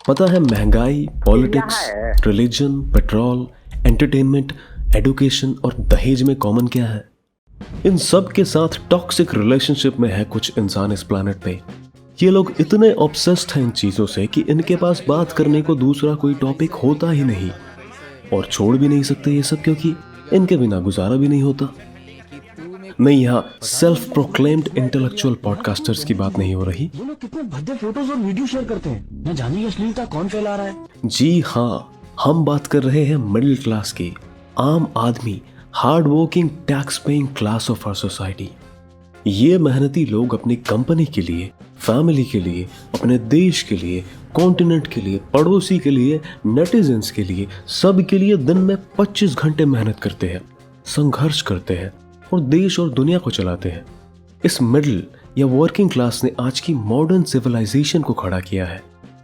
पता है महंगाई, पॉलिटिक्स, है। रिलीजन, पेट्रोल, एंटरटेनमेंट, एडुकेशन और दहेज में कॉमन क्या है? इन सब के साथ टॉक्सिक रिलेशनशिप में है कुछ इंसान इस प्लैनेट पे। ये लोग इतने ऑब्सेस्ड हैं इन चीजों से कि इनके पास बात करने को दूसरा कोई टॉपिक होता ही नहीं, और छोड़ भी नहीं सकते ये सब, क्योंकि इनके बिना गुजारा भी नहीं होता। नहीं, यहाँ सेल्फ प्रोक्लेम्ड इंटेलेक्चुअल पॉडकास्टर्स की बात नहीं हो रही। ये लोग कितने भद्दे फोटोज और वीडियो शेयर करते हैं, न जाने ये अश्लीलता कौन फैला रहा है। जी हाँ, हम बात कर रहे हैं मिडिल क्लास की, आम आदमी, hard working tax paying class of our society. ये मेहनती लोग अपनी कंपनी के लिए, फैमिली के लिए, अपने देश के लिए, कॉन्टिनेंट के लिए, पड़ोसी के लिए, नेटिजन्स के लिए, सब के लिए दिन में 25 घंटे मेहनत करते हैं, संघर्ष करते हैं और देश और दुनिया को चलाते हैं। इस मिडिल या वर्किंग क्लास ने आज की मॉडर्न सिविलाइजेशन को खड़ा किया है।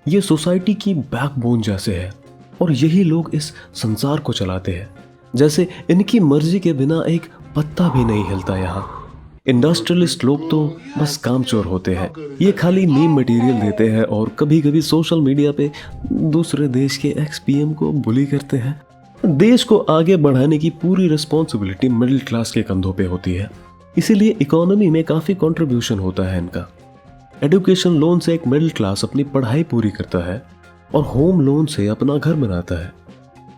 ये सोसाइटी की बैकबोन जैसे है और यही लोग इस संसार को चलाते हैं। जैसे इनकी मर्जी के बिना एक पत्ता भी नहीं हिलता यहाँ। इंडस्ट्रियलिस्ट लोग तो बस कामचोर होते हैं। ये खाली मीम मटेरियल देते हैं और कभी कभी सोशल मीडिया पे दूसरे देश के एक्स-पीएम को बुली करते हैं। देश को आगे बढ़ाने की पूरी रिस्पॉन्सिबिलिटी मिडिल क्लास के कंधों पे होती है, इसीलिए इकोनॉमी में काफ़ी कंट्रीब्यूशन होता है इनका। एजुकेशन लोन से एक मिडिल क्लास अपनी पढ़ाई पूरी करता है और होम लोन से अपना घर बनाता है।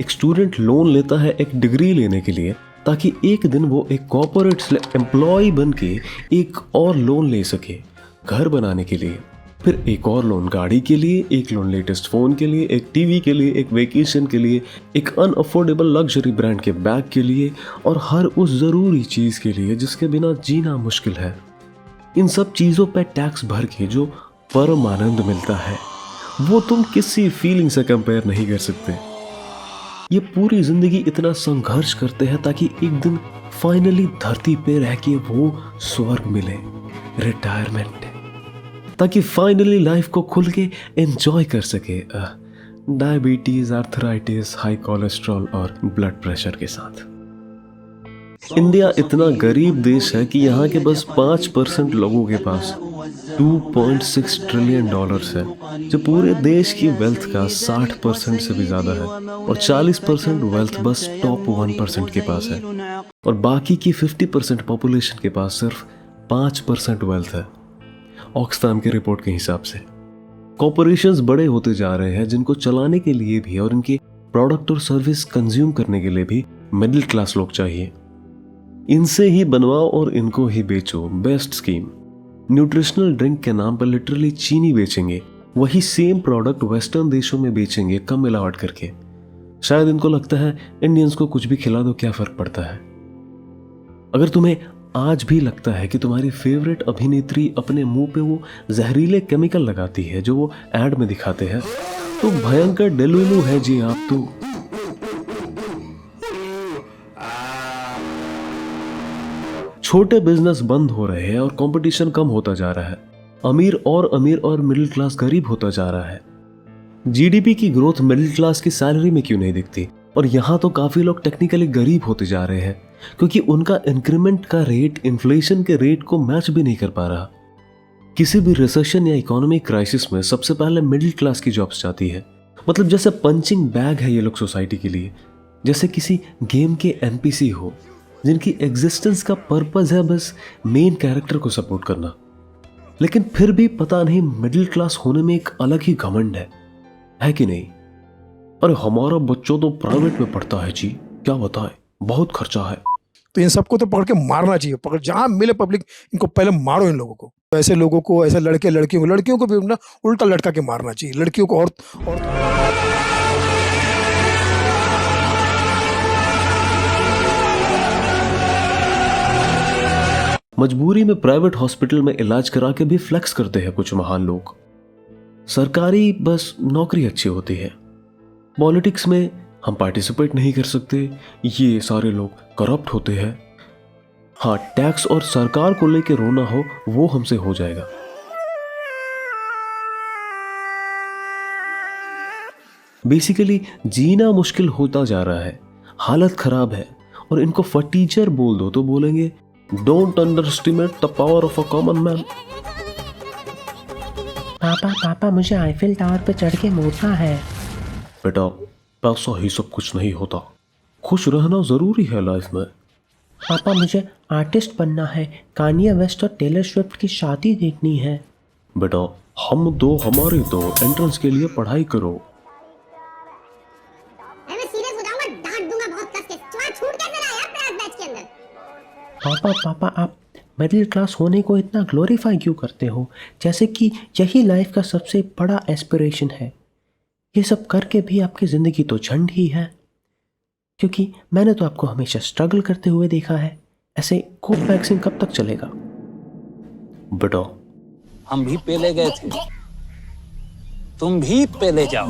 एक स्टूडेंट लोन लेता है एक डिग्री लेने के लिए, ताकि एक दिन वो एक कॉर्पोरेट एम्प्लॉय बन के एक और लोन ले सके घर बनाने के लिए, फिर एक और लोन गाड़ी के लिए, एक लोन लेटेस्ट फ़ोन के लिए, एक टीवी के लिए, एक वेकेशन के लिए, एक अनअफोर्डेबल लग्जरी ब्रांड के बैग के लिए और हर उस ज़रूरी चीज़ के लिए जिसके बिना जीना मुश्किल है। इन सब चीज़ों पर टैक्स भर के जो परम आनंद मिलता है वो तुम किसी फीलिंग से कंपेयर नहीं कर सकते। ये पूरी जिंदगी इतना संघर्ष करते हैं ताकि एक दिन फाइनली धरती पे रह के वो स्वर्ग मिले, रिटायरमेंट, ताकि फाइनली लाइफ को खुल के एंजॉय कर सके, डायबिटीज, आर्थराइटिस, हाई कोलेस्ट्रॉल और ब्लड प्रेशर के साथ। इंडिया इतना गरीब देश है कि यहाँ के बस 5% लोगों के पास 2.6 ट्रिलियन डॉलर्स है, जो पूरे देश की वेल्थ का 60% से भी ज़्यादा है, और 40% वेल्थ बस टॉप 1% के पास है, और बाकी की 50% पॉपुलेशन के पास सिर्फ 5% वेल्थ है, ऑक्सफैम की रिपोर्ट के हिसाब से। कॉर्पोरेशंस बड़े होते जा रहे हैं, जिनको चलाने के लिए भी और इनके प्रोडक्ट और सर्विस कंज्यूम करने के लिए भी मिडिल क्लास लोग चाहिए। इनसे ही बनवाओ और इनको ही बेचो, बेस्ट स्कीम। न्यूट्रिशनल ड्रिंक के नाम पर लिटरली चीनी बेचेंगे, वही सेम प्रोडक्ट वेस्टर्न देशों में बेचेंगे कम मिलावट करके। शायद इनको लगता है इंडियंस को कुछ भी खिला दो, क्या फर्क पड़ता है। अगर तुम्हें आज भी लगता है कि तुम्हारी फेवरेट अभिनेत्री अपने मुंह पे वो जहरीले केमिकल लगाती है जो वो एड में दिखाते हैं, तो भयंकर डेलुलू है जी आप तो। छोटे बिजनेस बंद हो रहे हैं और कंपटीशन कम होता जा रहा है। अमीर और मिडिल क्लास गरीब होता जा रहा है। जीडीपी की ग्रोथ मिडिल क्लास की सैलरी में क्यों नहीं दिखती? और यहाँ तो काफी लोग टेक्निकली गरीब होते जा रहे हैं, क्योंकि उनका इंक्रीमेंट का रेट इन्फ्लेशन के रेट को मैच भी नहीं कर पा रहा। किसी भी रिसेशन या इकोनॉमिक क्राइसिस में सबसे पहले मिडिल क्लास की जॉब्स जाती है। मतलब जैसे पंचिंग बैग है ये लोग सोसाइटी के लिए, जैसे किसी गेम के एनपीसी हो जिनकी एग्जिस्टेंस का पर्पस है बस मेन कैरेक्टर को सपोर्ट करना। लेकिन फिर भी पता नहीं मिडिल क्लास होने में एक अलग ही घमंड है कि नहीं? अरे हमारा बच्चों तो प्राइवेट में पढ़ता है जी, क्या बताएं, बहुत खर्चा है। तो इन सबको तो पकड़ के मारना चाहिए, पकड़ जहां मिले पब्लिक, इनको पहले मारो इन लोगों को। ऐसे लोगों को, ऐसे लड़कियों को भी ना उल्टा लटका के मारना चाहिए, लड़कियों को और मजबूरी में प्राइवेट हॉस्पिटल में इलाज करा के भी फ्लेक्स करते हैं कुछ महान लोग। सरकारी बस नौकरी अच्छी होती है। पॉलिटिक्स में हम पार्टिसिपेट नहीं कर सकते, ये सारे लोग करप्ट होते हैं। हाँ, टैक्स और सरकार को लेके रोना हो वो हमसे हो जाएगा। बेसिकली जीना मुश्किल होता जा रहा है, हालत खराब है, और इनको फटीचर बोल दो तो बोलेंगे don't underestimate the power of a common man. पापा पापा मुझे आईफिल टावर पे चढ़ के मोड़ना है। बेटा, पैसा ही सब कुछ नहीं होता, खुश रहना ज़रूरी है लाइफ में। पापा मुझे आर्टिस्ट बनना है, कान्ये वेस्ट और टेलर स्विफ्ट की शादी देखनी है। बेटा, हम दो हमारे दो एंट्रेंस के लिए पढ़ाई करो। मैं सीरियस हो जाऊंगा, डांट दूंगा बहुत कस के। तुम्हारा छूट कैसे रहा यार प्रयास बैच के अंदर? पापा पापा आप मिडिल क्लास होने को इतना ग्लोरीफाई क्यों करते हो, जैसे कि यही लाइफ का सबसे बड़ा एस्पिरेशन है। ये सब करके भी आपकी ज़िंदगी तो झंड ही है, क्योंकि मैंने तो आपको हमेशा स्ट्रगल करते हुए देखा है। ऐसे कोप वैक्सिंग कब तक चलेगा? बेटा, हम भी पेले गए थे, तुम भी पेले जाओ।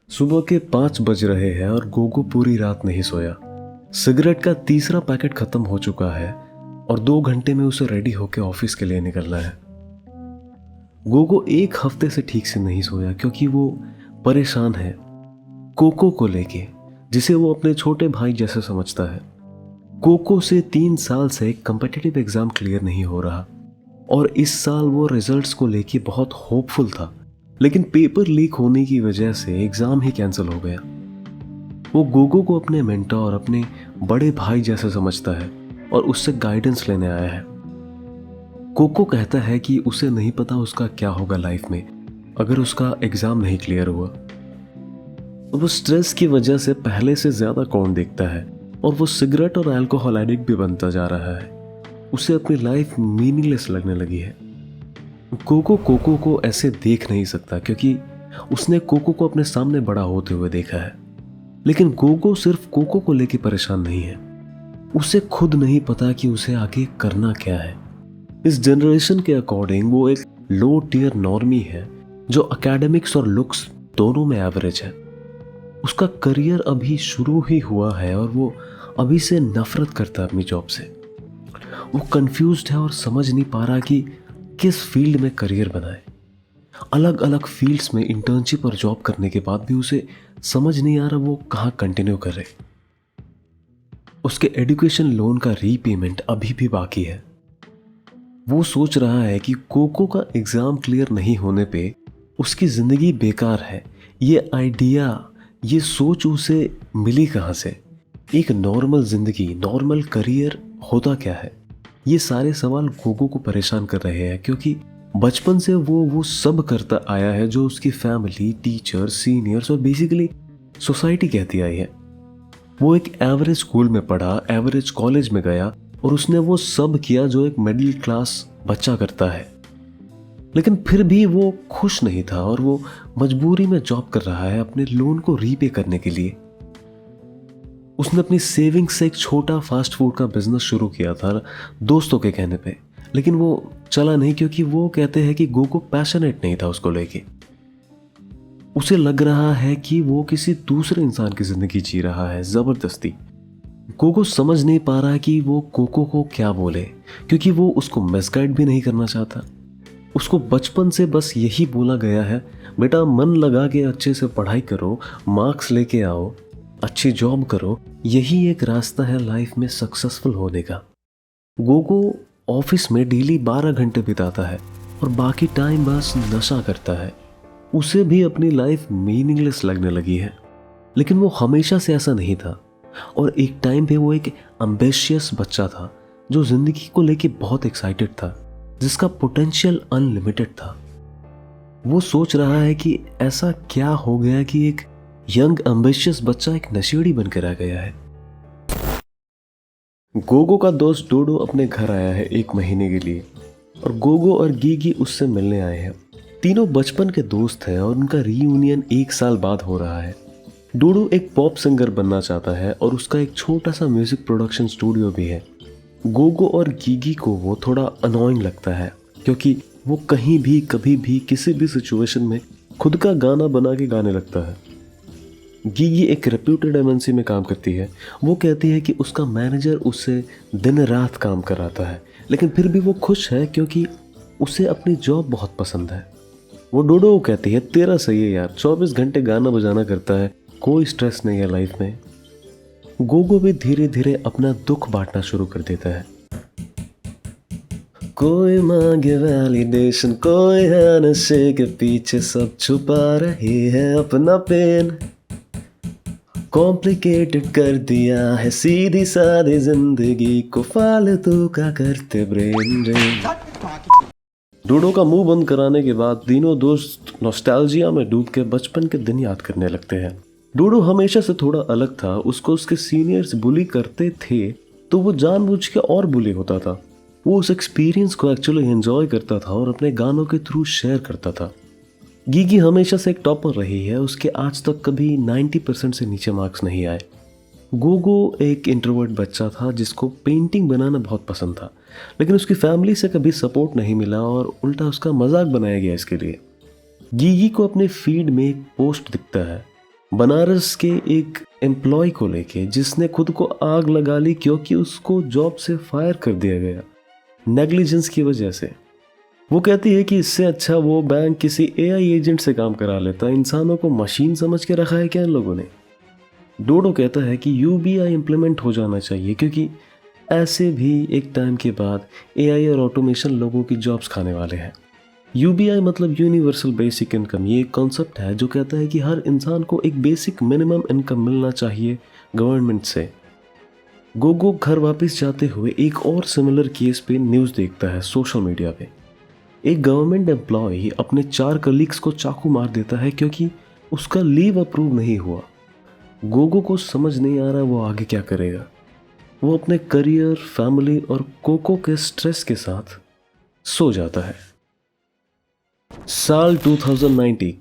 सुबह के 5 बज रहे हैं और गोगो पूरी रात नहीं सोया। सिगरेट का तीसरा पैकेट खत्म हो चुका है और 2 घंटे में उसे रेडी होकर ऑफिस के लिए निकलना है। गोगो 1 हफ्ते से ठीक से नहीं सोया क्योंकि वो परेशान है कोको को लेके, जिसे वो अपने छोटे भाई जैसे समझता है। कोको से 3 साल से कम्पिटिटिव एग्जाम क्लियर नहीं हो रहा और इस साल वो रिजल्ट्स को लेके बहुत होपफुल था, लेकिन पेपर लीक होने की वजह से एग्जाम ही कैंसिल हो गया। वो गोगो को अपने मेंटोर, अपने बड़े भाई जैसे समझता है और उससे गाइडेंस लेने आया है। कोको कहता है कि उसे नहीं पता उसका क्या होगा लाइफ में अगर उसका एग्जाम नहीं क्लियर हुआ। वो स्ट्रेस की वजह से पहले से ज्यादा कौन देखता है और वो सिगरेट और अल्कोहल एडिक्ट भी बनता जा रहा है। उसे अपनी लाइफ मीनिंगलेस लगने लगी है। कोको को ऐसे देख नहीं सकता क्योंकि उसने कोको को अपने सामने बड़ा होते हुए देखा है, लेकिन गोगो सिर्फ कोको को लेकर परेशान नहीं है। उसे खुद नहीं पता कि उसे आगे करना क्या है। इस जनरेशन के अकॉर्डिंग वो एक लो टियर नॉर्मी है जो एकेडमिक्स और लुक्स दोनों में एवरेज है। उसका करियर अभी शुरू ही हुआ है और वो अभी से नफरत करता है अपनी जॉब से। वो कंफ्यूज्ड है और समझ नहीं पा रहा कि किस फील्ड में करियर बनाए। अलग अलग फील्ड्स में इंटर्नशिप और जॉब करने के बाद भी उसे समझ नहीं आ रहा वो कहाँ कंटिन्यू करे। उसके एजुकेशन लोन का रीपेमेंट अभी भी बाकी है। वो सोच रहा है कि कोको का एग्जाम क्लियर नहीं होने पे उसकी जिंदगी बेकार है। ये आइडिया, ये सोच उसे मिली कहाँ से? एक नॉर्मल जिंदगी, नॉर्मल करियर होता क्या है? ये सारे सवाल गोगो को परेशान कर रहे हैं क्योंकि बचपन से वो सब करता आया है जो उसकी फैमिली, टीचर, सीनियर्स और बेसिकली सोसाइटी कहती आई है। वो एक एवरेज स्कूल में पढ़ा, एवरेज कॉलेज में गया और उसने वो सब किया जो एक मिडिल क्लास बच्चा करता है, लेकिन फिर भी वो खुश नहीं था और वो मजबूरी में जॉब कर रहा है अपने लोन को रीपे करने के लिए। उसने अपनी सेविंग्स से एक छोटा फास्ट फूड का बिजनेस शुरू किया था दोस्तों के कहने पे, लेकिन वो चला नहीं क्योंकि वो कहते हैं कि गोगो पैशनेट नहीं था उसको लेके। उसे लग रहा है कि वो किसी दूसरे इंसान की जिंदगी जी रहा है जबरदस्ती। गोगो समझ नहीं पा रहा कि वो कोको को क्या बोले क्योंकि वो उसको मिसगाइड भी नहीं करना चाहता। उसको बचपन से बस यही बोला गया है, बेटा मन लगा के अच्छे से पढ़ाई करो, मार्क्स लेके आओ, अच्छी जॉब करो, यही एक रास्ता है लाइफ में सक्सेसफुल होने का। गोगो ऑफिस में डेली 12 घंटे बिताता है और बाकी टाइम बस नशा करता है। उसे भी अपनी लाइफ मीनिंगलेस लगने लगी है, लेकिन वो हमेशा से ऐसा नहीं था और एक टाइम पे वो एक एम्बिशियस बच्चा था जो जिंदगी को लेके बहुत एक्साइटेड था, जिसका पोटेंशियल अनलिमिटेड था। वो सोच रहा है कि ऐसा क्या हो गया कि एक यंग एम्बिशियस बच्चा एक नशेड़ी बनकर रह गया है। गोगो का दोस्त डोडो अपने घर आया है 1 महीने के लिए और गोगो और गीगी उससे मिलने आए हैं। तीनों बचपन के दोस्त हैं और उनका रीयूनियन 1 साल बाद हो रहा है। डोडो एक पॉप सिंगर बनना चाहता है और उसका एक छोटा सा म्यूजिक प्रोडक्शन स्टूडियो भी है। गोगो और गीगी को वो थोड़ा अनोइंग लगता है क्योंकि वो कहीं भी, कभी भी, किसी भी सिचुएशन में खुद का गाना बना के गाने लगता है। गीगी एक रेप्यूटेड एमएनसी में काम करती है। वो कहती है कि उसका मैनेजर उससे दिन रात काम कराता है, लेकिन फिर भी वो खुश है क्योंकि उसे अपनी जॉब बहुत पसंद है। वो डोडो को कहती है, तेरा सही है यार, 24 घंटे गाना बजाना करता है, कोई स्ट्रेस नहीं है लाइफ में। गोगो भी धीरे धीरे अपना दुख बांटना शुरू कर देता है। कोई मांगे वैलिडेशन, कोई है नशे के पीछे, सब छुपा रही है अपना पेन। कॉम्प्लिकेटेड कर दिया है सीधी सादी जिंदगी को, फालतू का करते ब्रेन ड्रेन। डूडो का मुंह बंद कराने के बाद तीनों दोस्त नॉस्टैल्जिया में डूब के बचपन के दिन याद करने लगते हैं। डूडो हमेशा से थोड़ा अलग था, उसको उसके सीनियर्स बुली करते थे तो वो जानबूझ के और बुली होता था। वो उस एक्सपीरियंस को एक्चुअली एंजॉय करता था और अपने गानों के थ्रू शेयर करता था। गीगी हमेशा से एक टॉपर रही है, उसके आज तक कभी 90% से नीचे मार्क्स नहीं आए। गोगो एक इंट्रोवर्ट बच्चा था जिसको पेंटिंग बनाना बहुत पसंद था, लेकिन उसकी फैमिली से कभी सपोर्ट नहीं मिला और उल्टा उसका मजाक बनाया गया इसके लिए। गीगी को अपने फीड में एक पोस्ट दिखता है बनारस के एक एम्प्लॉय को लेके, जिसने खुद को आग लगा ली क्योंकि उसको जॉब से फायर कर दिया गया नेग्लिजेंस की वजह से। वो कहती है कि इससे अच्छा वो बैंक किसी एआई एजेंट से काम करा लेता, इंसानों को मशीन समझ के रखा है क्या इन लोगों ने। डोडो कहता है कि यूबीआई इम्प्लीमेंट हो जाना चाहिए क्योंकि ऐसे भी एक टाइम के बाद एआई और ऑटोमेशन लोगों की जॉब्स खाने वाले हैं। यूबीआई मतलब यूनिवर्सल बेसिक इनकम। ये एक कॉन्सेप्ट है जो कहता है कि हर इंसान को एक बेसिक मिनिमम इनकम मिलना चाहिए गवर्नमेंट से। गोगो घर वापस जाते हुए एक और सिमिलर केस पे न्यूज़ देखता है सोशल मीडिया पे। एक गवर्नमेंट एम्प्लॉय अपने 4 कलीग्स को चाकू मार देता है क्योंकि उसका लीव अप्रूव नहीं हुआ। गोगो को समझ नहीं आ रहा वो आगे क्या करेगा। वो अपने करियर, फैमिली और कोको के स्ट्रेस के साथ सो जाता है। साल 2090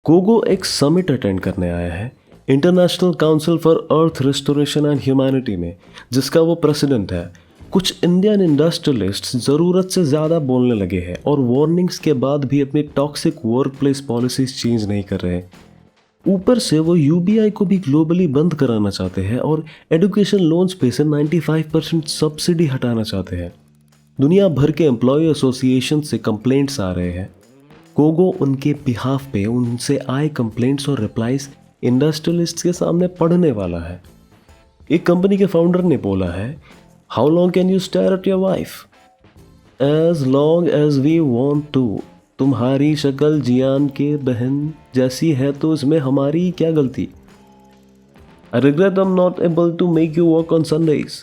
गोगो एक समिट अटेंड करने आया है international council for earth restoration and humanity में, जिसका वो प्रेसिडेंट है। कुछ इंडियन इंडस्ट्रियलिस्ट्स ज़रूरत से ज़्यादा बोलने लगे हैं और वार्निंग्स के बाद भी अपनी toxic work place policies change नहीं कर रहे। ऊपर से वो यूबीआई को भी ग्लोबली बंद कराना चाहते हैं और एजुकेशन लोन्स पे से 95% सब्सिडी हटाना चाहते हैं। दुनिया भर के एम्प्लॉय एसोसिएशन से कंप्लेंट्स आ रहे हैं। गोगो उनके बिहाफ पे उनसे आए कंप्लेंट्स और रिप्लाईज इंडस्ट्रियलिस्ट्स के सामने पढ़ने वाला है। एक कंपनी के फाउंडर ने बोला है, how long can you stare at your wife? As long as we want to. तुम्हारी शक्ल जियान के बहन जैसी है तो इसमें हमारी क्या गलती? I regret I am not able to make you work on Sundays.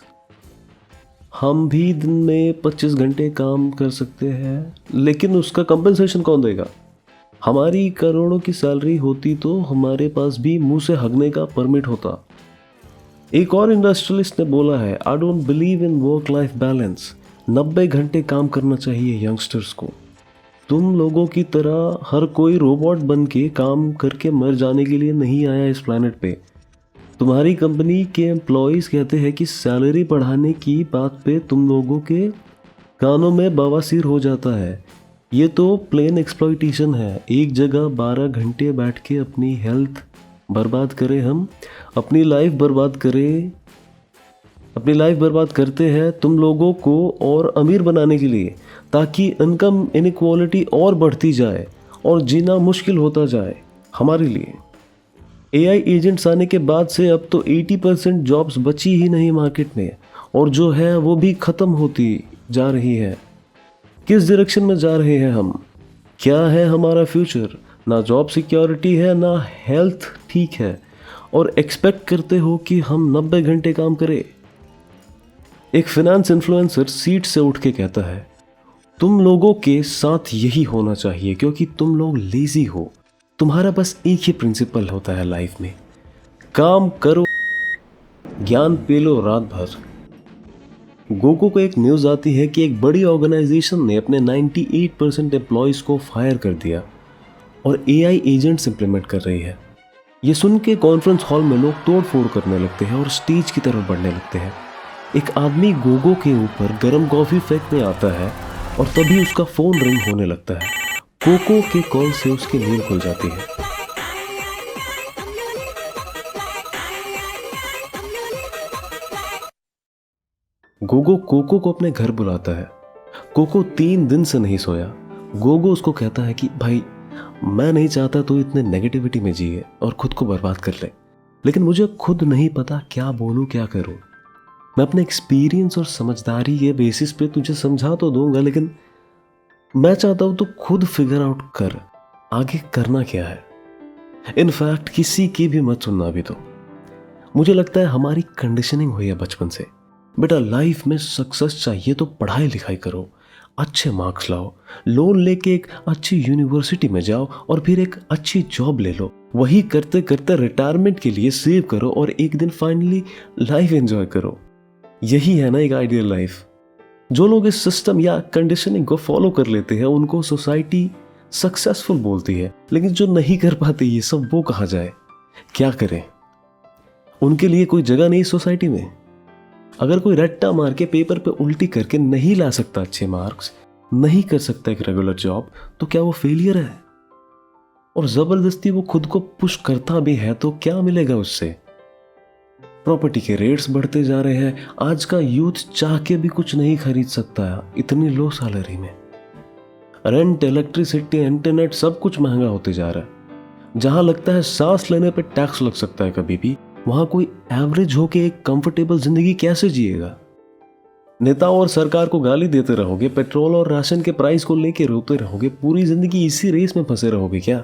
हम भी दिन में 25 घंटे काम कर सकते हैं, लेकिन उसका कंपनसेशन कौन देगा? हमारी करोड़ों की सैलरी होती तो हमारे पास भी मुंह से हगने का परमिट होता। एक और इंडस्ट्रियलिस्ट ने बोला है, I don't believe in work life balance. 90 घंटे काम करना चाहिए यंगस्टर्स को। तुम लोगों की तरह हर कोई रोबोट बन के काम करके मर जाने के लिए नहीं आया इस प्लैनेट पे। तुम्हारी कंपनी के एम्प्लॉयज़ कहते हैं कि सैलरी बढ़ाने की बात पे तुम लोगों के कानों में बवासीर हो जाता है। ये तो प्लेन एक्सप्लॉइटेशन है। एक जगह 12 घंटे बैठ के अपनी हेल्थ बर्बाद करें, हम अपनी लाइफ बर्बाद करते हैं तुम लोगों को और अमीर बनाने के लिए, ताकि इनकम इनइक्वालिटी और बढ़ती जाए और जीना मुश्किल होता जाए हमारे लिए। एआई एजेंट्स आने के बाद से अब तो 80% जॉब्स बची ही नहीं मार्केट में, और जो है वो भी ख़त्म होती जा रही है। किस डायरेक्शन में जा रहे हैं हम? क्या है हमारा फ्यूचर? ना जॉब सिक्योरिटी है, ना हेल्थ ठीक है, और एक्सपेक्ट करते हो कि हम 90 घंटे काम करें। एक फिनेंस इन्फ्लुएंसर सीट से उठ के कहता है, तुम लोगों के साथ यही होना चाहिए क्योंकि तुम लोग लेजी हो। तुम्हारा बस एक ही प्रिंसिपल होता है लाइफ में, काम करो, ज्ञान पी लो रात भर। गोगो को एक न्यूज़ आती है कि एक बड़ी ऑर्गेनाइजेशन ने अपने 98% एम्प्लॉयज़ को फायर कर दिया और एआई एजेंट्स इंप्लीमेंट कर रही है। ये सुन के कॉन्फ्रेंस हॉल में लोग तोड़ फोड़ करने लगते हैं और स्टेज की तरफ बढ़ने लगते हैं। एक आदमी गोगो के ऊपर गर्म कॉफ़ी फेंकने आता है और तभी उसका फ़ोन रिंग होने लगता है। कोको के कॉल से उसकी नींद खुल जाती है। गोगो कोको को अपने घर बुलाता है। कोको 3 दिन से नहीं सोया। गोगो उसको कहता है कि भाई, मैं नहीं चाहता तू इतने नेगेटिविटी में जिए और खुद को बर्बाद कर ले, लेकिन मुझे खुद नहीं पता क्या बोलूं क्या करूं। मैं अपने एक्सपीरियंस और समझदारी के बेसिस पे तुझे समझा तो दूंगा, लेकिन मैं चाहता हूं तू खुद फिगर आउट कर आगे करना क्या है। इनफैक्ट किसी की भी मत सुनना अभी तो। मुझे लगता है हमारी कंडीशनिंग हुई है बचपन से, बेटा लाइफ में सक्सेस चाहिए तो पढ़ाई लिखाई करो, अच्छे मार्क्स लाओ, लोन लेके एक अच्छी यूनिवर्सिटी में जाओ और फिर एक अच्छी जॉब ले लो। वही करते करते रिटायरमेंट के लिए सेव करो और एक दिन फाइनली लाइफ एंजॉय करो। यही है ना एक आइडियल लाइफ। जो लोग इस सिस्टम या कंडीशनिंग को फॉलो कर लेते हैं उनको सोसाइटी सक्सेसफुल बोलती है, लेकिन जो नहीं कर पाते ये सब वो कहा जाए। क्या करें, उनके लिए कोई जगह नहीं सोसाइटी में। अगर कोई रट्टा मार के पेपर पे उल्टी करके नहीं ला सकता अच्छे मार्क्स, नहीं कर सकता एक रेगुलर जॉब, तो क्या वो फेलियर है? और जबरदस्ती वो खुद को पुश करता भी है तो क्या मिलेगा उससे? प्रॉपर्टी के रेट्स बढ़ते जा रहे हैं, आज का यूथ चाह के भी कुछ नहीं खरीद सकता इतनी लो सैलरी में। रेंट, इलेक्ट्रिसिटी, इंटरनेट सब कुछ महंगा होते जा रहा है। जहां लगता है सांस लेने पे टैक्स लग सकता है कभी भी, वहां कोई एवरेज होके एक कंफर्टेबल जिंदगी कैसे जिएगा? नेताओं और सरकार को गाली देते रहोगे, पेट्रोल और राशन के प्राइस को लेके रोते रहोगे, पूरी जिंदगी इसी रेस में फंसे रहोगे क्या?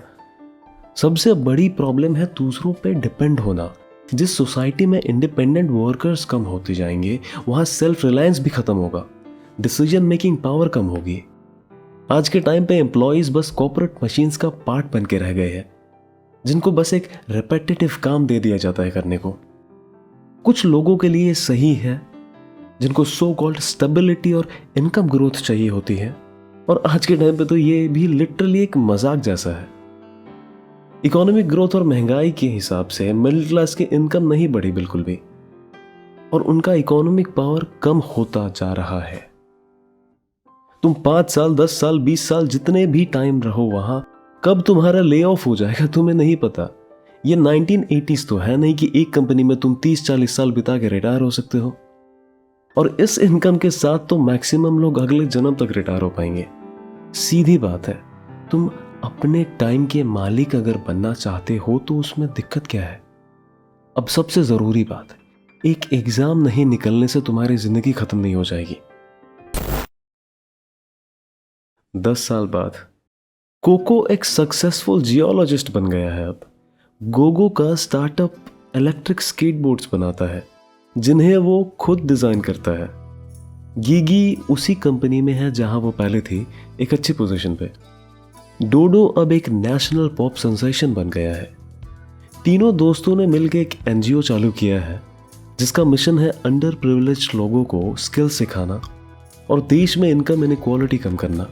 सबसे बड़ी प्रॉब्लम है दूसरों पे डिपेंड होना। जिस सोसाइटी में इंडिपेंडेंट वर्कर्स कम होते जाएंगे वहां सेल्फ रिलायंस भी खत्म होगा, डिसीजन मेकिंग पावर कम होगी। आज के टाइम पे एम्प्लॉयज बस कॉर्पोरेट मशीन्स का पार्ट बन के रह गए हैं, जिनको बस एक रेपेटिटिव काम दे दिया जाता है करने को। कुछ लोगों के लिए सही है, जिनको सो कॉल्ड स्टेबिलिटी और इनकम ग्रोथ चाहिए होती है, और आज के टाइम पे तो ये भी लिटरली एक मजाक जैसा है। इकोनॉमिक ग्रोथ और महंगाई के हिसाब से मिडिल क्लास की इनकम नहीं बढ़ी बिल्कुल भी, और उनका इकोनॉमिक पावर कम होता जा रहा है। तुम 5 साल, 10 साल, 20 साल जितने भी टाइम रहो वहां, कब तुम्हारा ले ऑफ हो जाएगा तुम्हें नहीं पता। ये 1980s तो है नहीं कि एक कंपनी में तुम 30-40 साल बिता के रिटायर हो सकते हो, और इस इनकम के साथ तो मैक्सिमम लोग अगले जन्म तक रिटायर हो पाएंगे। सीधी बात है, तुम अपने टाइम के मालिक अगर बनना चाहते हो तो उसमें दिक्कत क्या है? अब सबसे जरूरी बात, एक एग्जाम नहीं निकलने से तुम्हारी जिंदगी खत्म नहीं हो जाएगी। 10 साल बाद कोको एक सक्सेसफुल जियोलॉजिस्ट बन गया है। अब गोगो का स्टार्टअप इलेक्ट्रिक स्केटबोर्ड्स बनाता है जिन्हें वो खुद डिजाइन करता है। गीगी उसी कंपनी में है जहां वो पहले थी, एक अच्छी पोजीशन पे। डोडो अब एक नेशनल पॉप सेंसेशन बन गया है। तीनों दोस्तों ने मिलकर एक एनजीओ चालू किया है जिसका मिशन है अंडर प्रिविलेज्ड लोगों को स्किल सिखाना और देश में इनकम इनइक्वालिटी कम करना।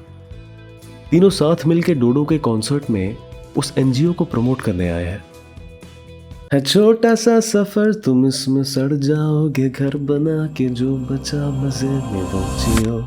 तीनों साथ मिलकर डोडो के कॉन्सर्ट में उस एनजीओ को प्रमोट करने आए हैं। है छोटा सा सफर, तुम इसमें सड़ जाओगे, घर बना के जो बचा मजे में वो जियो।